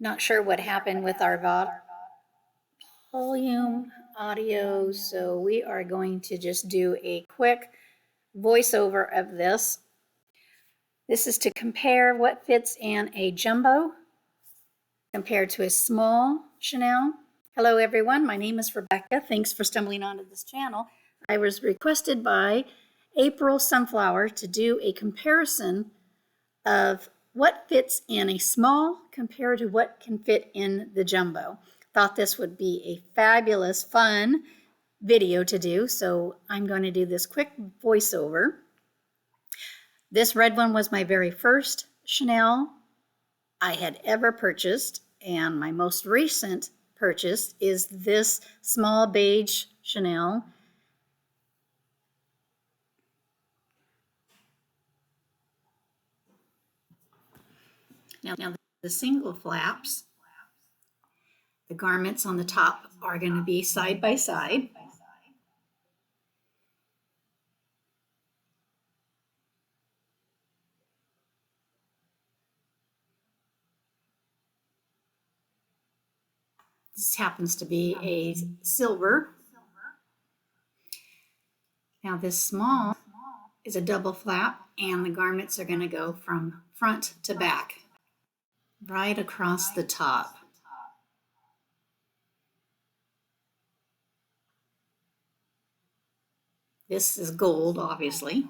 Not sure what happened with our volume audio, so we are going to just do a quick voiceover of this. This is to compare what fits in a jumbo compared to a small Chanel. Hello everyone, my name is Rebecca. Thanks for stumbling onto this channel. I was requested by April Sunflower to do a comparison of what fits in a small compared to what can fit in the jumbo. Thought this would be a fabulous, fun video to do, so I'm going to do this quick voiceover. This red one was my very first Chanel I had ever purchased, and my most recent purchase is this small beige Chanel. Now the single flaps, the garments on the top are going to be side by side. This happens to be a silver. Now this small is a double flap, and the garments are going to go from front to back, right across the top. This is gold, obviously.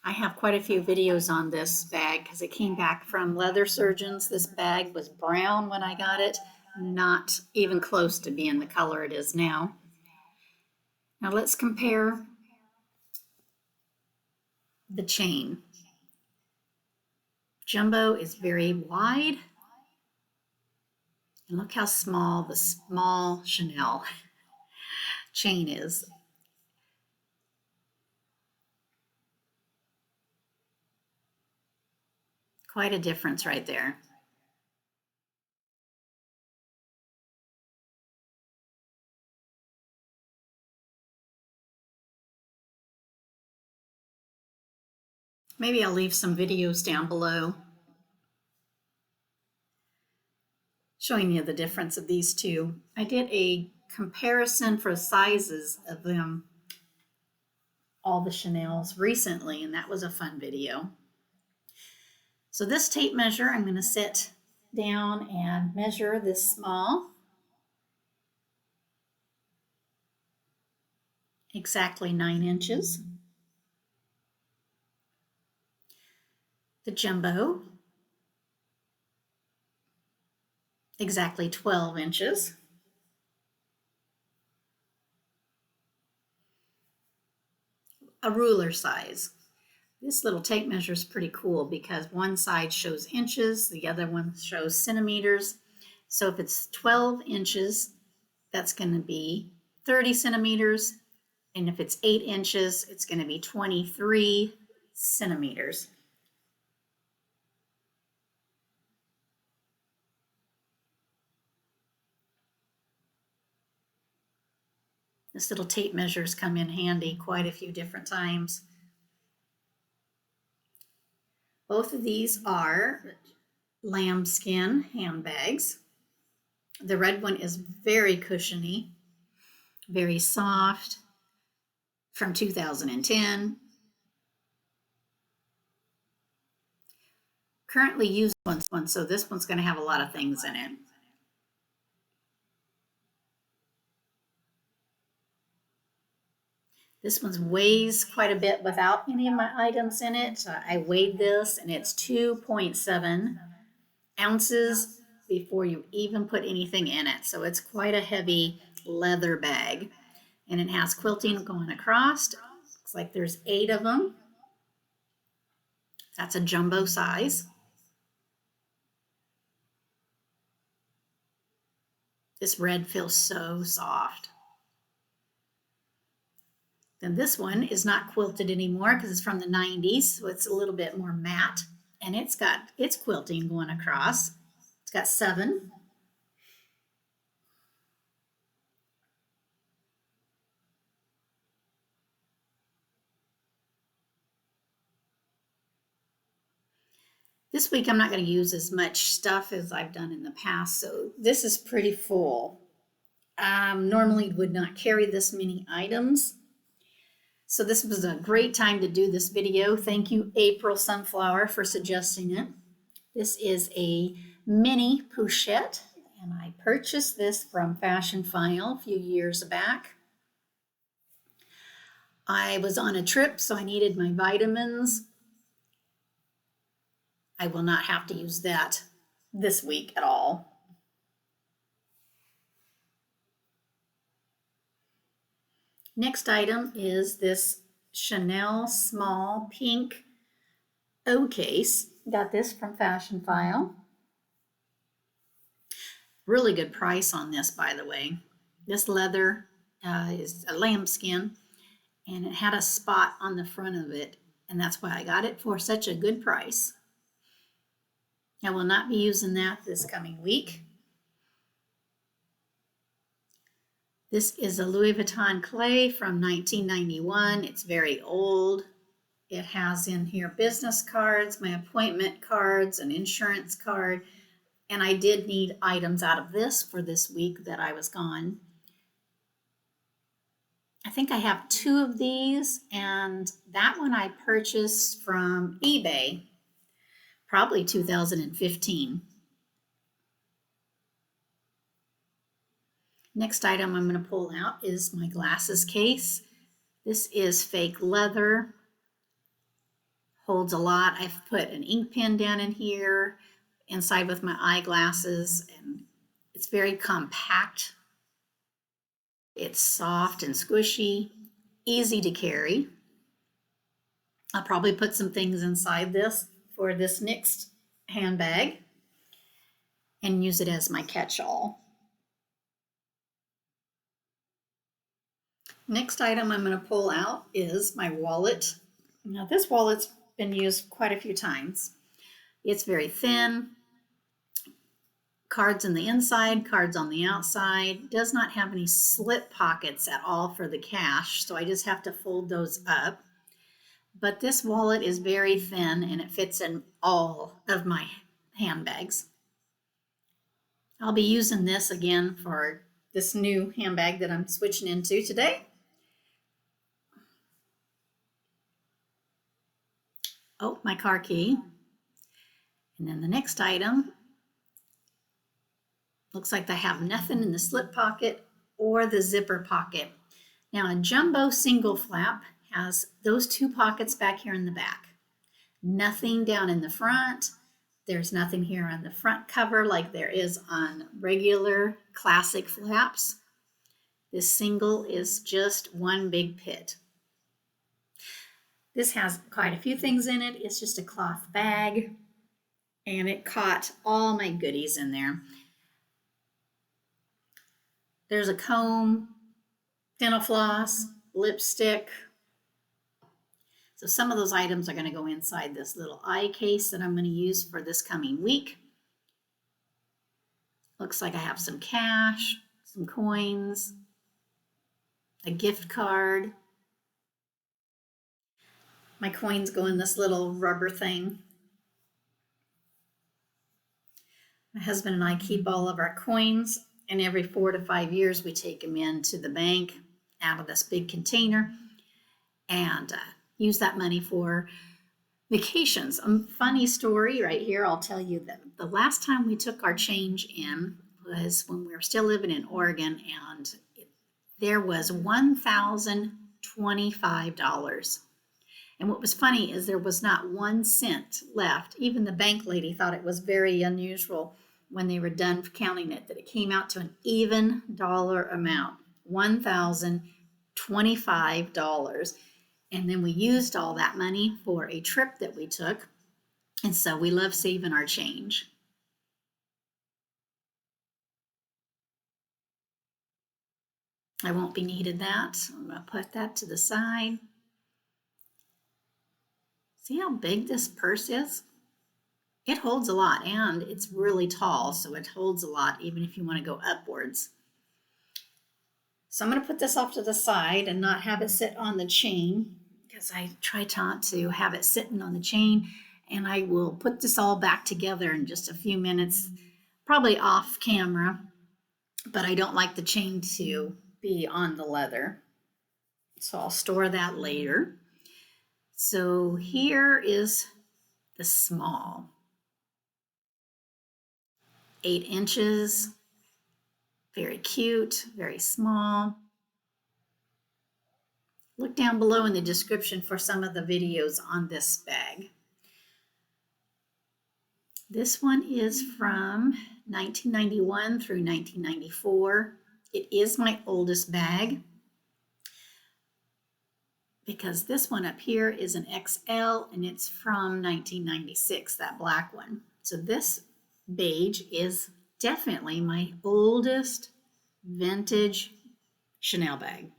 I have quite a few videos on this bag because it came back from leather surgeons. This bag was brown when I got it, not even close to being the color it is now. Now let's compare the chain. Jumbo is very wide. And look how small the small Chanel chain is. Quite a difference right there. Maybe I'll leave some videos down below showing you the difference of these two. I did a comparison for sizes of them, all the Chanels recently, and that was a fun video. So this tape measure, I'm going to sit down and measure this small. Exactly 9 inches. The jumbo, exactly 12 inches. A ruler size. This little tape measure is pretty cool because one side shows inches, the other one shows centimeters. So if it's 12 inches, that's going to be 30 centimeters. And if it's 8 inches, it's going to be 23 centimeters. This little tape measures come in handy quite a few different times. Both of these are lambskin handbags. The red one is very cushiony, very soft, from 2010. Currently used one, so this one's going to have a lot of things in it. This one weighs quite a bit without any of my items in it. I weighed this and it's 2.7 ounces before you even put anything in it. So it's quite a heavy leather bag. And it has quilting going across. Looks like there's 8 of them. That's a jumbo size. This red feels so soft. Then this one is not quilted anymore because it's from the 90s, so it's a little bit more matte. And it's got its quilting going across. It's got 7. This week I'm not going to use as much stuff as I've done in the past, so this is pretty full. Normally would not carry this many items. So this was a great time to do this video. Thank you, April Sunflower, for suggesting it. This is a mini pochette, and I purchased this from Fashion File a few years back. I was on a trip, so I needed my vitamins. I will not have to use that this week at all. Next item is this Chanel small pink O case. Got this from Fashion File. Really good price on this, by the way. This leather is a lambskin, and it had a spot on the front of it, and that's why I got it for such a good price. I will not be using that this coming week. This is a Louis Vuitton clay from 1991. It's very old. It has in here business cards, my appointment cards, an insurance card, and I did need items out of this for this week that I was gone. I think I have 2 of these, and that one I purchased from eBay, probably 2015. Next item I'm going to pull out is my glasses case. This is fake leather. Holds a lot. I've put an ink pen down in here, inside with my eyeglasses, and it's very compact. It's soft and squishy, easy to carry. I'll probably put some things inside this for this next handbag and use it as my catch-all. Next item I'm going to pull out is my wallet. Now this wallet's been used quite a few times. It's very thin, cards on the inside, cards on the outside. Does not have any slip pockets at all for the cash, so I just have to fold those up. But this wallet is very thin and it fits in all of my handbags. I'll be using this again for this new handbag that I'm switching into today. Oh, my car key. And then the next item, looks like they have nothing in the slip pocket or the zipper pocket. Now a jumbo single flap has those 2 pockets back here in the back. Nothing down in the front. There's nothing here on the front cover like there is on regular classic flaps. This single is just one big pit. This has quite a few things in it. It's just a cloth bag, and it caught all my goodies in there. There's a comb, dental floss, lipstick. So some of those items are going to go inside this little eye case that I'm going to use for this coming week. Looks like I have some cash, some coins, a gift card. My coins go in this little rubber thing. My husband and I keep all of our coins, and every 4 to 5 years we take them into the bank out of this big container and use that money for vacations. A funny story right here, I'll tell you that the last time we took our change in was when we were still living in Oregon, and there was $1,025. And what was funny is there was not 1 cent left. Even the bank lady thought it was very unusual when they were done counting it, that it came out to an even dollar amount, $1,025. And then we used all that money for a trip that we took. And so we love saving our change. I won't be needing that. So I'm going to put that to the side. See how big this purse is? It holds a lot, and it's really tall, so it holds a lot even if you want to go upwards. So I'm going to put this off to the side and not have it sit on the chain, because I try not to have it sitting on the chain And I will put this all back together in just a few minutes, probably off camera, but I don't like the chain to be on the leather. So I'll store that later. So here is the small. 8 inches, very cute, very small. Look down below in the description for some of the videos on this bag. This one is from 1991 through 1994. It is my oldest bag because this one up here is an XL and it's from 1996, that black one. So this beige is definitely my oldest vintage Chanel bag.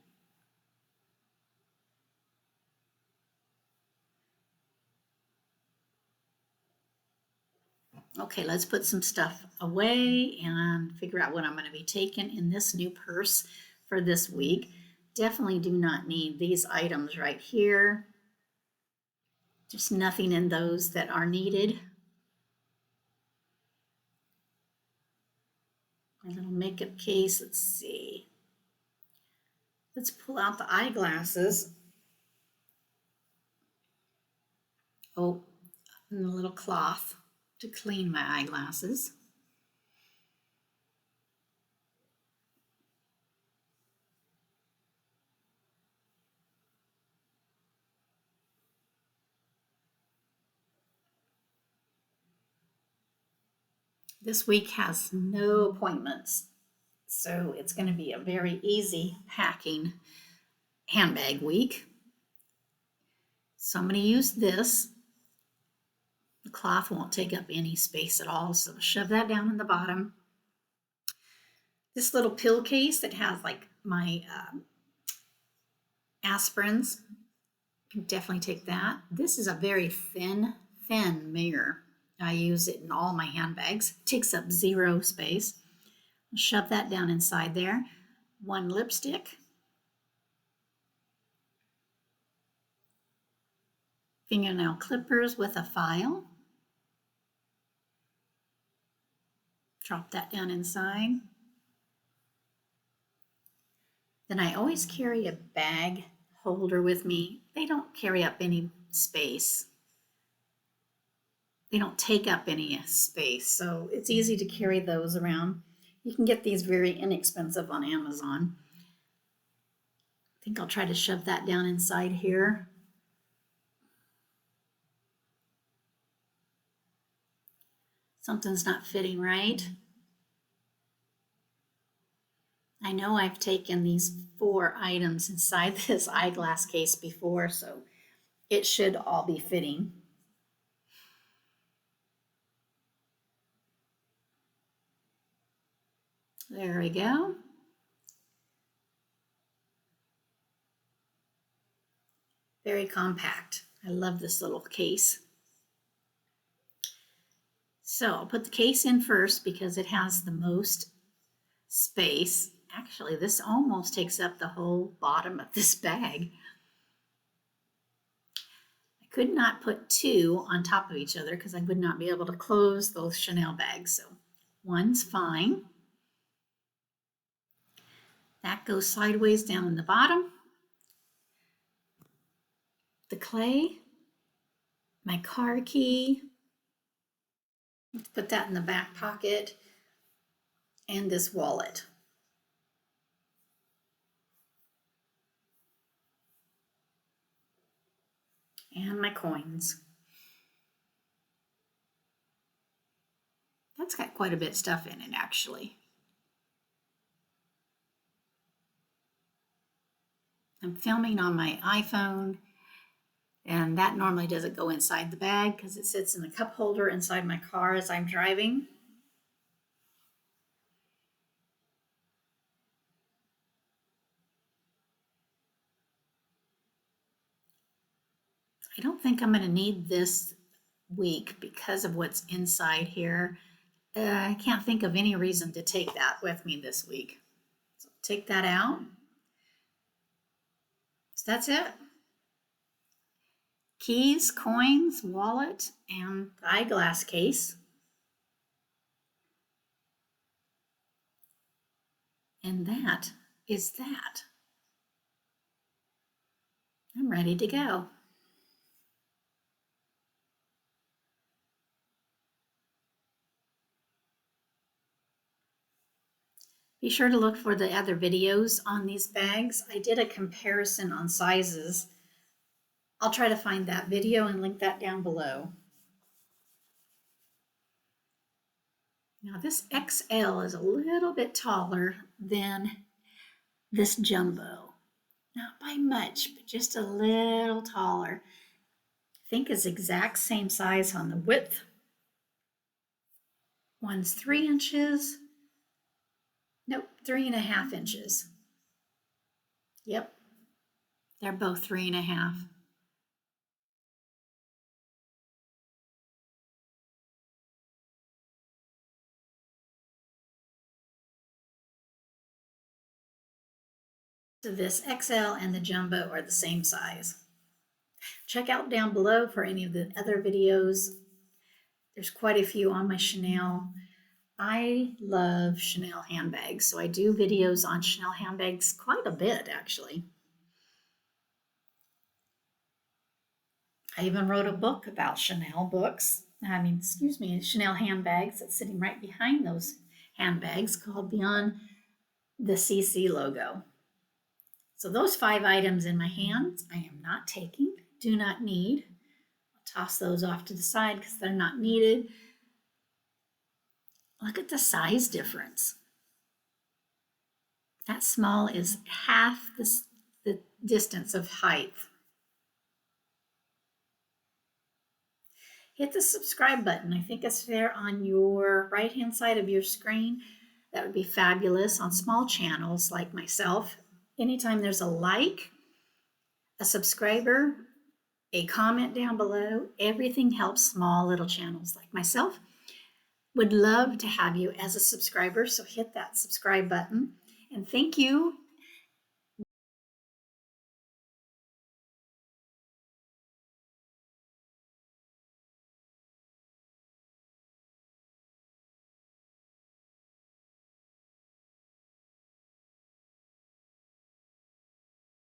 Okay, let's put some stuff away and figure out what I'm going to be taking in this new purse for this week. Definitely do not need these items right here. Just nothing in those that are needed. My little makeup case, let's see. Let's pull out the eyeglasses. Oh, and a little cloth to clean my eyeglasses. This week has no appointments, so it's going to be a very easy packing handbag week. So I'm going to use this. The cloth won't take up any space at all, so shove that down in the bottom. This little pill case that has like my aspirins, can definitely take that. This is a very thin mirror. I use it in all my handbags. It takes up 0 space. I'll shove that down inside there. 1 lipstick. Fingernail clippers with a file. Drop that down inside. Then I always carry a bag holder with me. They don't carry up any space. They don't take up any space, so it's easy to carry those around. You can get these very inexpensive on Amazon. I think I'll try to shove that down inside here. Something's not fitting right. I know I've taken these 4 items inside this eyeglass case before, so it should all be fitting. There we go. Very compact. I love this little case. So I'll put the case in first because it has the most space. Actually, this almost takes up the whole bottom of this bag. I could not put 2 on top of each other because I would not be able to close those Chanel bags. So 1's fine. That goes sideways down in the bottom. The clay, my car key. Let's put that in the back pocket. And this wallet. And my coins. That's got quite a bit of stuff in it, actually. I'm filming on my iPhone, and that normally doesn't go inside the bag because it sits in the cup holder inside my car as I'm driving. I don't think I'm going to need this week because of what's inside here. I can't think of any reason to take that with me this week. So take that out. So that's it. keys, coins, wallet, and eyeglass case. And that is that. I'm ready to go. Be sure to look for the other videos on these bags. I did a comparison on sizes. I'll try to find that video and link that down below. Now this XL is a little bit taller than this jumbo. Not by much, but just a little taller. I think it's exact same size on the width. One's 3 inches. Nope, 3.5 inches. Yep, they're both 3.5. So this XL and the jumbo are the same size. Check out down below for any of the other videos. There's quite a few on my Chanel. I love Chanel handbags, so I do videos on Chanel handbags quite a bit, actually. I even wrote a book about Chanel Chanel handbags that's sitting right behind those handbags called Beyond the CC logo. So those 5 items in my hands, I am not taking, do not need. I'll toss those off to the side because they're not needed. Look at the size difference. That small is half the distance of height. Hit the subscribe button. I think it's there on your right-hand side of your screen. That would be fabulous on small channels like myself. Anytime there's a like, a subscriber, a comment down below, everything helps small little channels like myself. Would love to have you as a subscriber, so hit that subscribe button. And thank you